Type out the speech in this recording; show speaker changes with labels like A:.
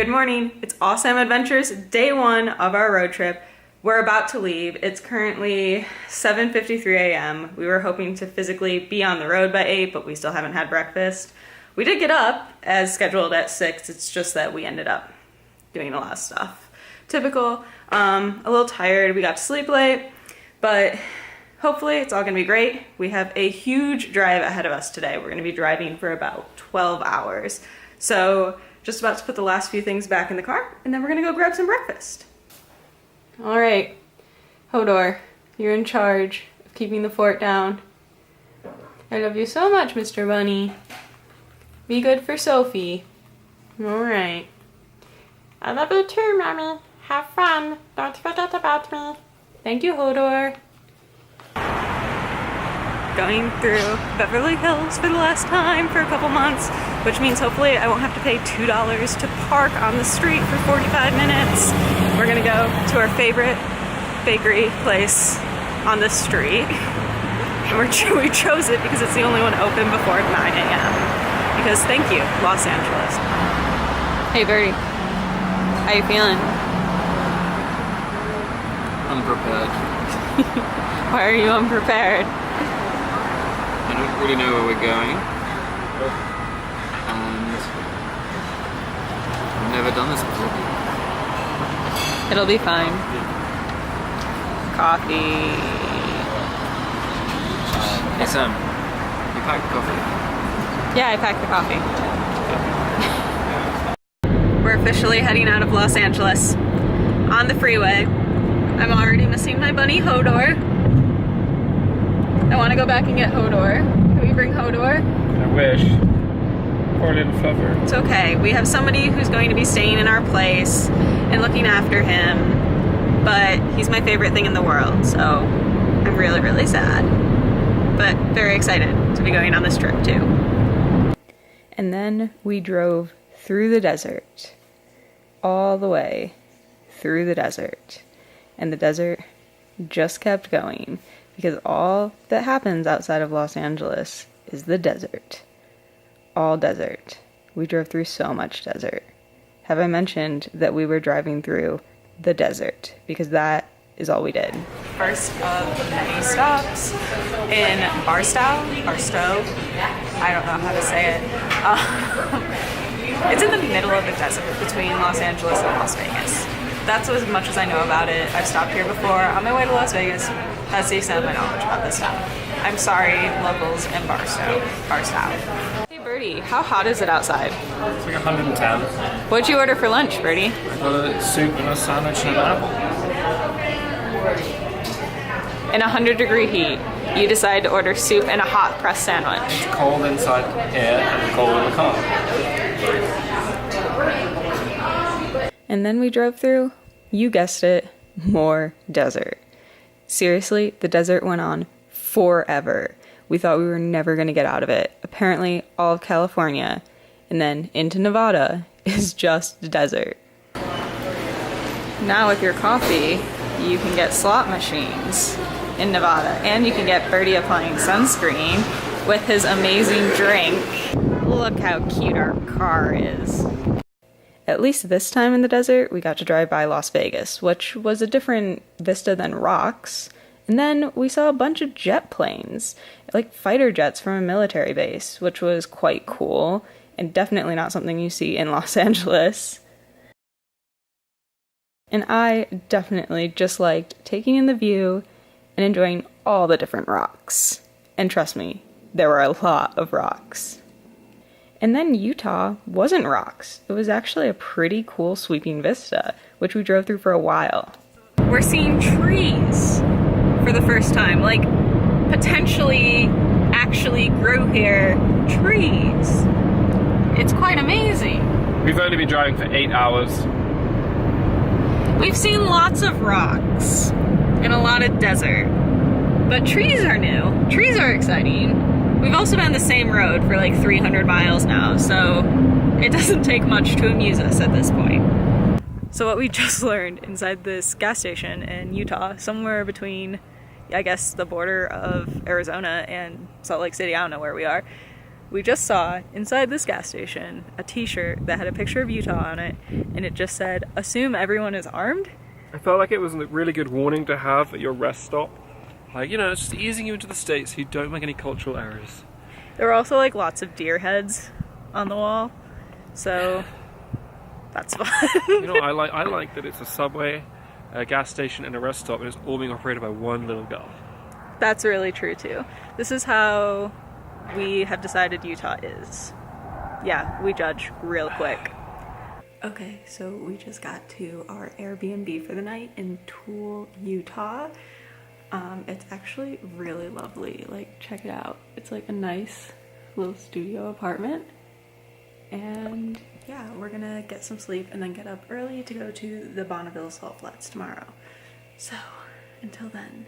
A: Good morning. It's AweSam Adventures, day one of our road trip. We're about to leave. It's currently 7:53 a.m. We were hoping to physically be on the road by 8, but we still haven't had breakfast. We did get up as scheduled at 6. It's just that we ended up doing a lot of stuff. Typical. A little tired. We got to sleep late, but hopefully it's all gonna be great. We have a huge drive ahead of us today. We're gonna be driving for about 12 hours. So just about to put the last few things back in the car, and then we're gonna go grab some breakfast. All right, Hodor, you're in charge of keeping the fort down. I love you so much, Mr. Bunny. Be good for Sophie. All right. I love you too, Mommy. Have fun. Don't forget about me. Thank you, Hodor. Going through Beverly Hills for the last time for a couple months, which means hopefully I won't have to pay $2 to park on the street for 45 minutes. We're gonna go to our favorite bakery place on the street. And we chose it because it's the only one open before 9 a.m. Because thank you, Los Angeles. Hey Birdie, how you feeling?
B: Unprepared.
A: Why are you unprepared?
B: I don't really know where we're going, and I've never done this before.
A: It'll be fine. Coffee.
B: Hey Sam, you packed coffee?
A: Yeah, I packed the coffee. We're officially heading out of Los Angeles on the freeway. I'm already missing my bunny Hodor. I want to go back and get Hodor. Can we bring Hodor?
C: I wish. Poor little fluffer.
A: It's okay. We have somebody who's going to be staying in our place and looking after him, but he's my favorite thing in the world, so I'm really, really sad. But very excited to be going on this trip too. And then we drove through the desert, all the way through the desert. And the desert just kept going. Because all that happens outside of Los Angeles is the desert. All desert. We drove through so much desert. Have I mentioned that we were driving through the desert? Because that is all we did. First of many stops in Barstow. I don't know how to say it. It's in the middle of the desert between Los Angeles and Las Vegas. That's as much as I know about it. I've stopped here before on my way to Las Vegas. That's the extent of my knowledge about this town. I'm sorry, locals in Barstow. Hey Birdie, how hot is it outside?
C: It's like 110.
A: What'd you order for lunch, Birdie?
C: I got a soup and a sandwich and an apple.
A: In 100-degree heat, you decide to order soup and a hot pressed sandwich.
C: It's cold inside here and cold in the car.
A: And then we drove through, you guessed it, more desert. Seriously, the desert went on forever. We thought we were never going to get out of it. Apparently, all of California, and then into Nevada, is just desert. Now with your coffee, you can get slot machines in Nevada, and you can get Birdie applying sunscreen with his amazing drink. Look how cute our car is. At least this time in the desert, we got to drive by Las Vegas, which was a different vista than rocks. And then we saw a bunch of jet planes, like fighter jets from a military base, which was quite cool, and definitely not something you see in Los Angeles. And I definitely just liked taking in the view and enjoying all the different rocks. And trust me, there were a lot of rocks. And then Utah wasn't rocks. It was actually a pretty cool sweeping vista, which we drove through for a while. We're seeing trees for the first time, like potentially actually grew here trees. It's quite amazing.
C: We've only been driving for 8 hours.
A: We've seen lots of rocks and a lot of desert, but trees are new. Trees are exciting. We've also been on the same road for like 300 miles now, so it doesn't take much to amuse us at this point. So what we just learned inside this gas station in Utah, somewhere between, I guess, the border of Arizona and Salt Lake City, I don't know where we are, we just saw inside this gas station a t-shirt that had a picture of Utah on it, and it just said, "Assume everyone is armed."
C: I felt like it was a really good warning to have at your rest stop. Like, you know, it's just easing you into the States so you don't make any cultural errors.
A: There were also like lots of deer heads on the wall, so that's fun.
C: You know, I like that it's a subway, a gas station, and a rest stop, and it's all being operated by one little girl.
A: That's really true too. This is how we have decided Utah is. Yeah, we judge real quick. Okay, so we just got to our Airbnb for the night in Tool, Utah. It's actually really lovely. Like, check it out. It's like a nice little studio apartment. And yeah, we're gonna get some sleep and then get up early to go to the Bonneville Salt Flats tomorrow. So, until then.